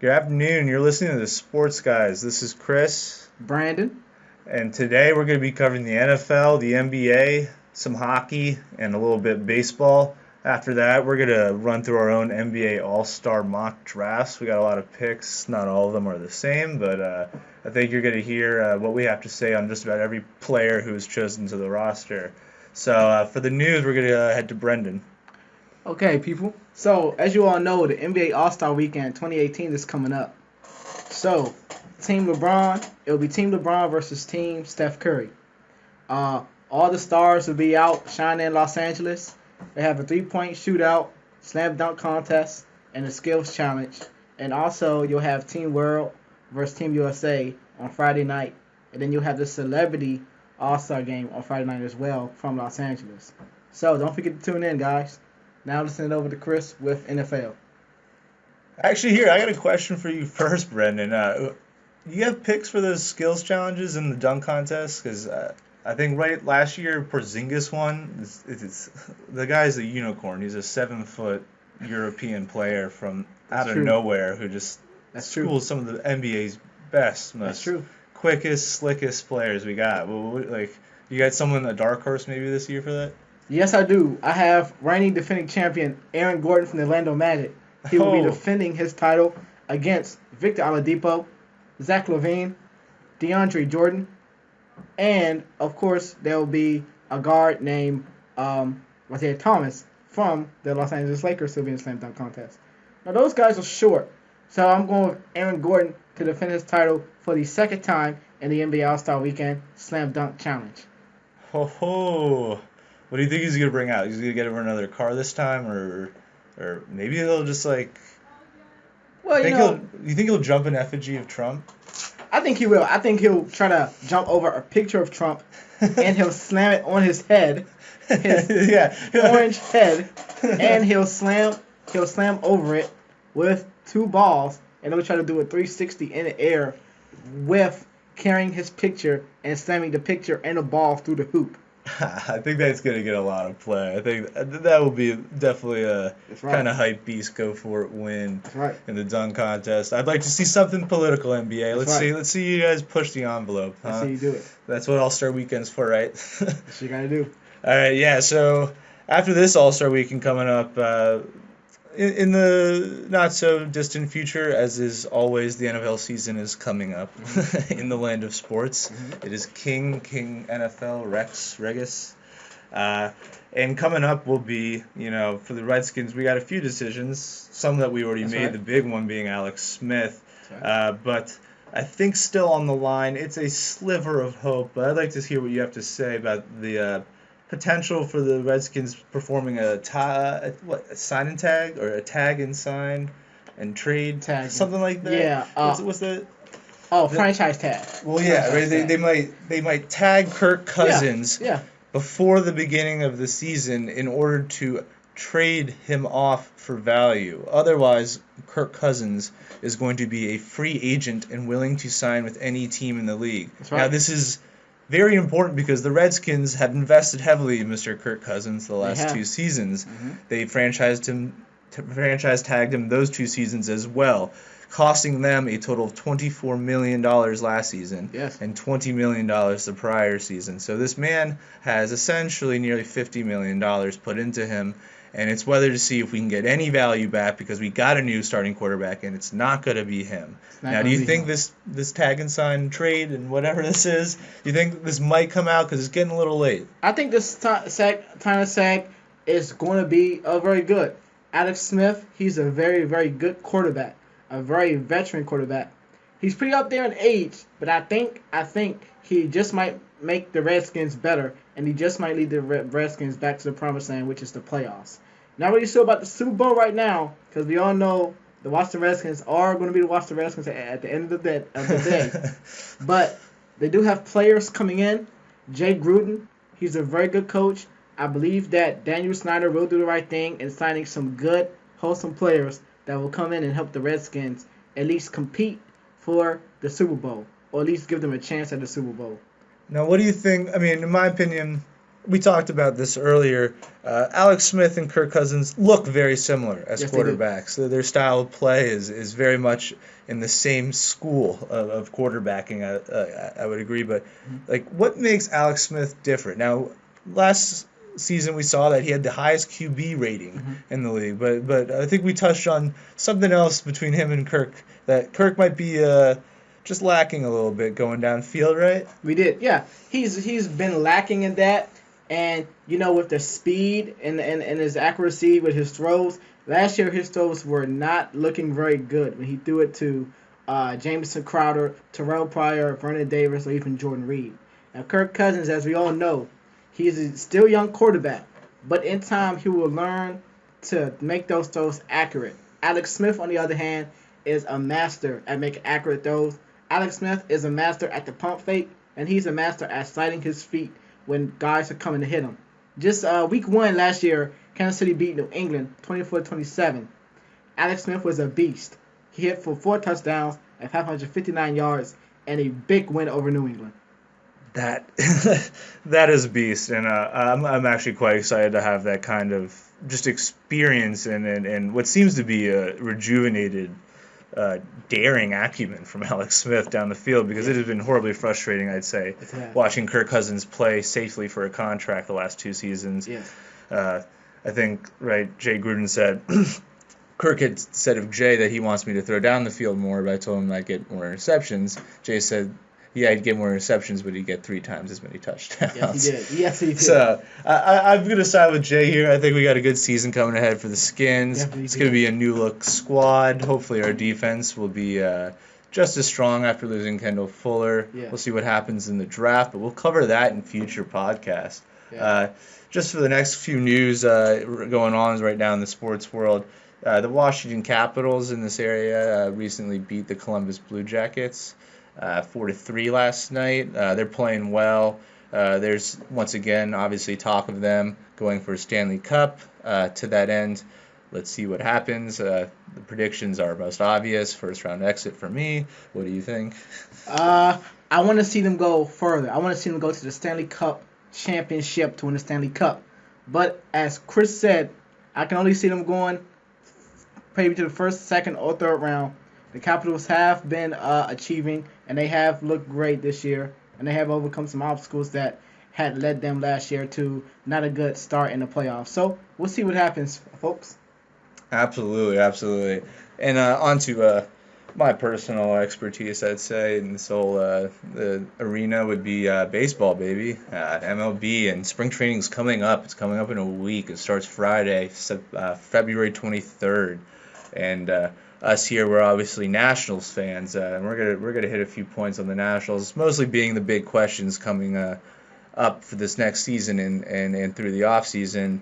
Good afternoon. You're listening to the Sports Guys. This is Chris, Brandon. and today we're going to be covering the NFL, the NBA, some hockey, and a little bit of baseball. After that, we're going to run through our own NBA All-Star mock drafts. We got a lot of picks. Not all of them are the same, but I think you're going to hear what we have to say on just about every player who is chosen to the roster. So for the news, we're going to head to Brandan. Okay, people. So, as you all know, the NBA All-Star Weekend 2018 is coming up. So, Team LeBron, it'll be Team LeBron versus Team Steph Curry. All the stars will be out shining in Los Angeles. They have a 3-point shootout, slam dunk contest, and a skills challenge. And also, you'll have Team World versus Team USA on Friday night. And then you'll have the Celebrity All-Star Game on Friday night as well from Los Angeles. So, don't forget to tune in, guys. Now let's send it over to Chris with NFL. Actually, here, I got a question for you first, Brendan. You have picks for those skills challenges in the dunk contest? Because I think last year Porzingis won. The guy's a unicorn. He's a 7-foot European player from out of nowhere who just schools some of the NBA's best, most quickest, slickest players we got. You got someone, a dark horse maybe this year for that? Yes, I do. I have reigning defending champion Aaron Gordon from the Orlando Magic. He will be defending his title against Victor Oladipo, Zach LaVine, DeAndre Jordan, and, of course, there will be a guard named Isaiah Thomas from the Los Angeles Lakers who will be in the slam dunk contest. Now, those guys are short, so I'm going with Aaron Gordon to defend his title for the second time in the NBA All-Star Weekend Slam Dunk Challenge. What do you think he's going to bring out? He's going to get over another car this time, or maybe he'll just Well, you think he'll jump in effigy of Trump? I think he will. I think he'll try to jump over a picture of Trump, and he'll slam it on his head, his orange head, and he'll slam over it with two balls, and he'll try to do a 360 in the air with carrying his picture and slamming the picture and the ball through the hoop. I think that's going to get a lot of play. I think that will be definitely a kind of hype beast, go for it win in the dunk contest. I'd like to see something political, NBA. Let's see you guys push the envelope. Let's see you do it. That's what All-Star Weekend's for, right? That's what you got to do. All right, yeah. So after this All-Star Weekend coming up, in the not-so-distant future, as is always, the NFL season is coming up in the land of sports. It is King NFL, Rex Regis. And coming up will be, for the Redskins, we got a few decisions, some that we already made, the big one being Alex Smith. But I think still on the line, it's a sliver of hope. But I'd like to hear what you have to say about the potential for the Redskins performing a sign and tag, or a tag and sign and trade tag, something like that. Yeah. What's the franchise tag. Well, yeah, right. They might tag Kirk Cousins before the beginning of the season in order to trade him off for value. Otherwise, Kirk Cousins is going to be a free agent and willing to sign with any team in the league. That's right. Now, this is very important because the Redskins have invested heavily in Mr. Kirk Cousins the last two seasons. They franchise tagged him those 2 seasons as well, costing them a total of $24 million last season and $20 million the prior season. So this man has essentially nearly $50 million put into him, and it's whether to see if we can get any value back because we got a new starting quarterback, and it's not going to be him. Now, do you think this tag and sign trade and whatever this is, do you think this might come out because it's getting a little late? I think this kind of sag is going to be very good. Alex Smith, he's a very, very good quarterback, a very veteran quarterback. He's pretty up there in age, but I think he just might make the Redskins better, and he just might lead the Redskins back to the promised land, which is the playoffs. Not really sure about the Super Bowl right now, because we all know the Washington Redskins are going to be the Washington Redskins at the end of the day. But they do have players coming in. Jay Gruden, he's a very good coach. I believe that Daniel Snyder will do the right thing in signing some good, wholesome players that will come in and help the Redskins at least compete for the Super Bowl, or at least give them a chance at the Super Bowl. Now, what do you think? I mean, in my opinion, we talked about this earlier. Alex Smith and Kirk Cousins look very similar as quarterbacks. So their style of play is very much in the same school of quarterbacking. I would agree, but like, what makes Alex Smith different? Now, last season we saw that he had the highest QB rating in the league, but I think we touched on something else between him and Kirk, that Kirk might be just lacking a little bit going downfield, right? We did, yeah. He's been lacking in that. And, with the speed and his accuracy with his throws, last year his throws were not looking very good when he threw it to Jamison Crowder, Terrell Pryor, Vernon Davis, or even Jordan Reed. Now, Kirk Cousins, as we all know, he's a still young quarterback, but in time he will learn to make those throws accurate. Alex Smith, on the other hand, is a master at making accurate throws. Alex Smith is a master at the pump fake, and he's a master at sliding his feet when guys are coming to hit him. Just week 1 last year, Kansas City beat New England 24-27. Alex Smith was a beast. He hit for 4 touchdowns and 559 yards and a big win over New England. That is a beast, and I'm actually quite excited to have that kind of just experience and what seems to be a rejuvenated daring acumen from Alex Smith down the field, because it has been horribly frustrating, I'd say, watching Kirk Cousins play safely for a contract the last 2 seasons. I think, right, Jay Gruden said, Kirk had said of Jay that he wants me to throw down the field more, but I told him I'd get more interceptions. Jay said, yeah, he'd get more interceptions, but he'd get 3 times as many touchdowns. Yes, he did. So I'm going to side with Jay here. I think we got a good season coming ahead for the Skins. It's going to be a new-look squad. Hopefully our defense will be just as strong after losing Kendall Fuller. We'll see what happens in the draft, but we'll cover that in future podcasts. Just for the next few news going on right now in the sports world, the Washington Capitals in this area recently beat the Columbus Blue Jackets 4-3 last night. They're playing well. There's, once again, obviously talk of them going for a Stanley Cup. To that end, let's see what happens. The predictions are most obvious. First round exit for me. What do you think? I want to see them go further. I want to see them go to the Stanley Cup championship to win the Stanley Cup. But as Chris said, I can only see them going maybe to the first, second, or third round. The Capitals have been achieving, and they have looked great this year, and they have overcome some obstacles that had led them last year to not a good start in the playoffs. So we'll see what happens, folks. Absolutely. And on to my personal expertise, I'd say, in this whole the arena would be baseball, baby. MLB, and spring training is coming up. It's coming up in a week. It starts Friday, February 23rd. And us here, we're obviously Nationals fans, and we're gonna hit a few points on the Nationals, mostly being the big questions coming up for this next season and through the off season.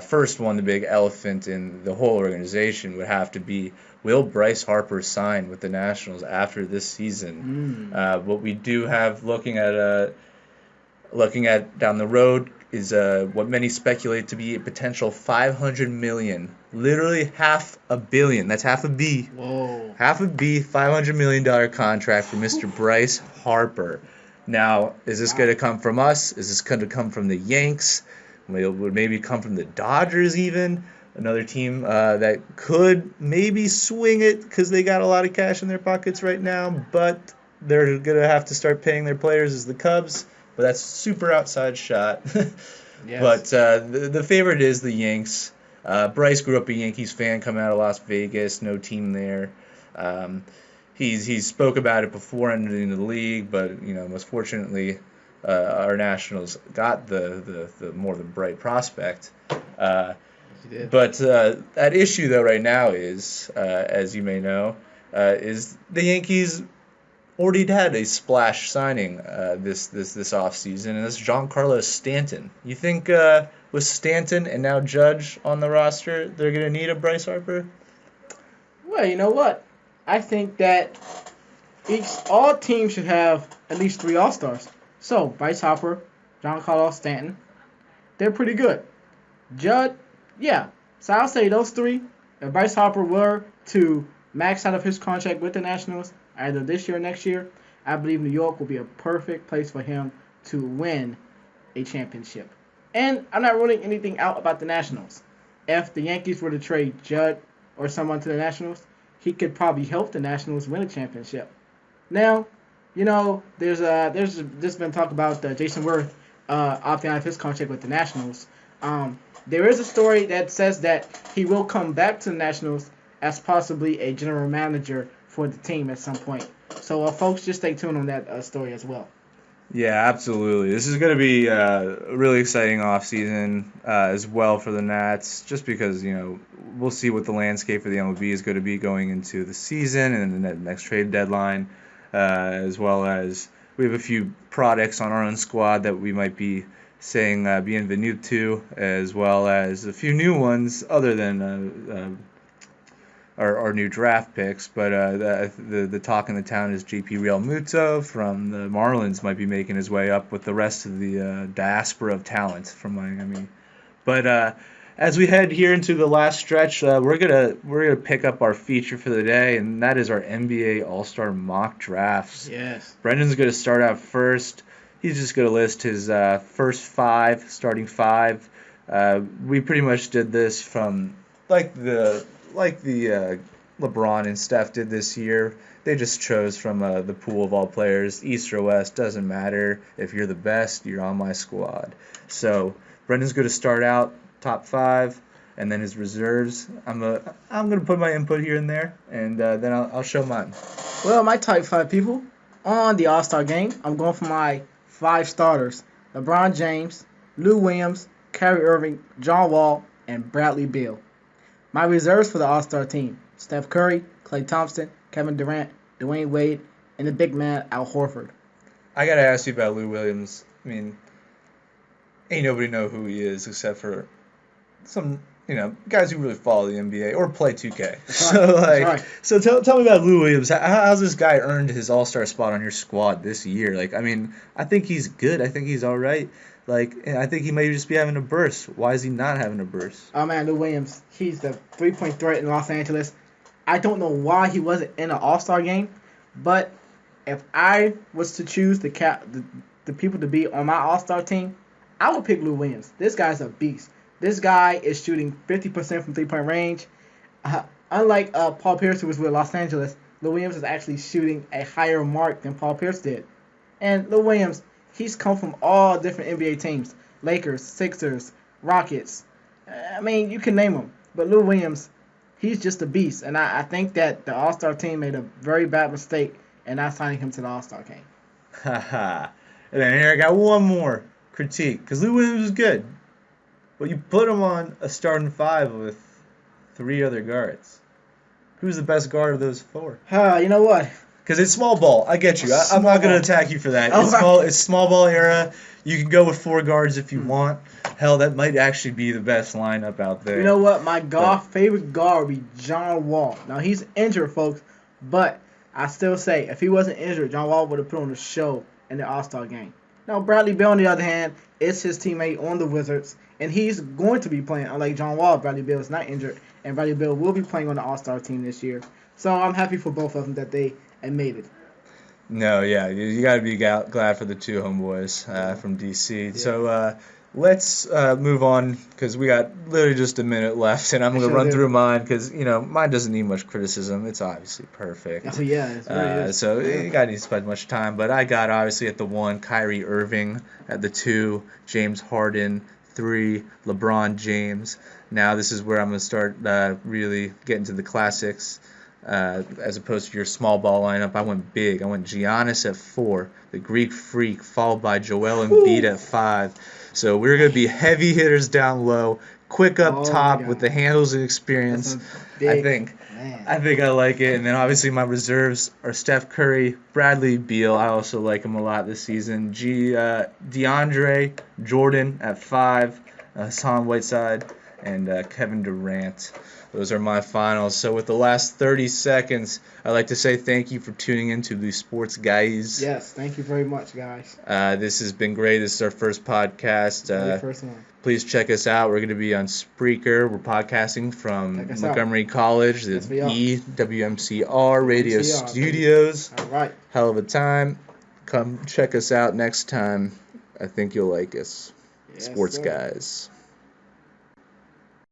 First one, the big elephant in the whole organization would have to be, will Bryce Harper sign with the Nationals after this season? What we do have looking at down the road is what many speculate to be a potential $500 million, literally $500 million. That's half a B. Whoa. Half a B, $500 million contract for Mr. Bryce Harper. Now, is this going to come from us? Is this going to come from the Yanks? Would maybe come from the Dodgers even? Another team that could maybe swing it because they got a lot of cash in their pockets right now, but they're going to have to start paying their players as the Cubs. But that's super outside shot. Yes. But the favorite is the Yanks. Bryce grew up a Yankees fan coming out of Las Vegas, no team there. He's spoke about it before entering the league, but most fortunately, our Nationals got the more than bright prospect. But that issue though right now is, as you may know, is the Yankees already had a splash signing this offseason, and that's Giancarlo Stanton. You think with Stanton and now Judge on the roster, they're going to need a Bryce Harper? Well, you know what? I think that all teams should have at least 3 All-Stars. So, Bryce Harper, Giancarlo Stanton, they're pretty good. Judd, yeah. So I'll say those 3. If Bryce Harper were to max out of his contract with the Nationals, either this year or next year, I believe New York will be a perfect place for him to win a championship. And I'm not ruling anything out about the Nationals. If the Yankees were to trade Judd or someone to the Nationals, he could probably help the Nationals win a championship. Now, there's just been talk about Jason Worth opting out of his contract with the Nationals. There is a story that says that he will come back to the Nationals as possibly a general manager for the team at some point. So, folks, just stay tuned on that story as well. Yeah, absolutely. This is going to be a really exciting offseason as well for the Nats, just because, we'll see what the landscape of the MLB is going to be going into the season and the next trade deadline, as well as we have a few products on our own squad that we might be saying bienvenue to, as well as a few new ones other than our new draft picks, but the talk in the town is JP Realmuto from the Marlins might be making his way up with the rest of the diaspora of talent from Miami. But as we head here into the last stretch, we're gonna pick up our feature for the day, and that is our NBA All-Star mock drafts. Yes. Brendan's gonna start out first. He's just gonna list his first starting five. We pretty much did this from like the LeBron and Steph did this year. They just chose from the pool of all players. East or West, doesn't matter. If you're the best, you're on my squad. So Brendan's going to start out top five, and then his reserves. I'm going to put my input here and there, and then I'll show mine. Well, my type five people on the All-Star game, I'm going for my five starters. LeBron James, Lou Williams, Kyrie Irving, John Wall, and Bradley Beal. My reserves for the All-Star team: Steph Curry, Klay Thompson, Kevin Durant, Dwayne Wade, and the big man, Al Horford. I got to ask you about Lou Williams. I mean, ain't nobody know who he is except for some, guys who really follow the NBA or play 2K. Right. So tell me about Lou Williams. How's this guy earned his All-Star spot on your squad this year? I think he's good. I think he's all right. I think he may just be having a burst. Why is he not having a burst? Oh, man, Lou Williams. He's the three-point threat in Los Angeles. I don't know why he wasn't in an All-Star game, but if I was to choose the people to be on my All-Star team, I would pick Lou Williams. This guy's a beast. This guy is shooting 50% from three-point range. Unlike Paul Pierce, who was with Los Angeles, Lou Williams is actually shooting a higher mark than Paul Pierce did. And Lou Williams, he's come from all different NBA teams: Lakers, Sixers, Rockets. I mean, you can name them. But Lou Williams, he's just a beast. And I think that the All-Star team made a very bad mistake in not signing him to the All-Star game. Haha. And then here I got one more critique. Because Lou Williams is good. But you put him on a starting five with three other guards. Who's the best guard of those four? You know what? Because it's small ball. I get you. I'm not going to attack you for that. It's small ball era. You can go with four guards if you want. Hell, that might actually be the best lineup out there. You know what? My favorite guard would be John Wall. Now, he's injured, folks. But I still say, if he wasn't injured, John Wall would have put on a show in the All-Star game. Now, Bradley Beal, on the other hand, is his teammate on the Wizards. And he's going to be playing. Unlike John Wall, Bradley Beal is not injured. And Bradley Beal will be playing on the All-Star team this year. So I'm happy for both of them that they made it. No, yeah, you got to be glad for the two homeboys from DC. Yeah. So let's move on because we got literally just a minute left, and I'm going to run through mine because mine doesn't need much criticism. It's obviously perfect. Oh yeah, it's really so you got to spend much time. But I got obviously at the 1 Kyrie Irving, at the 2 James Harden, 3 LeBron James. Now this is where I'm going to start really getting to the classics. As opposed to your small ball lineup, I went big. I went Giannis at 4, the Greek Freak, followed by Joel Embiid at 5. So we're going to be heavy hitters down low, quick up top with the handles and experience. I think I like it. And then obviously my reserves are Steph Curry, Bradley Beal. I also like him a lot this season. DeAndre Jordan at 5, Hassan Whiteside, and Kevin Durant. Those are my finals. So with the last 30 seconds, I'd like to say thank you for tuning in to the Sports Guys. Yes, thank you very much, guys. This has been great. This is our first podcast. First one. Please check us out. We're going to be on Spreaker. We're podcasting from Montgomery College, the EWMCR Radio Studios. All right. Hell of a time. Come check us out next time. I think you'll like us. Sports sir. guys.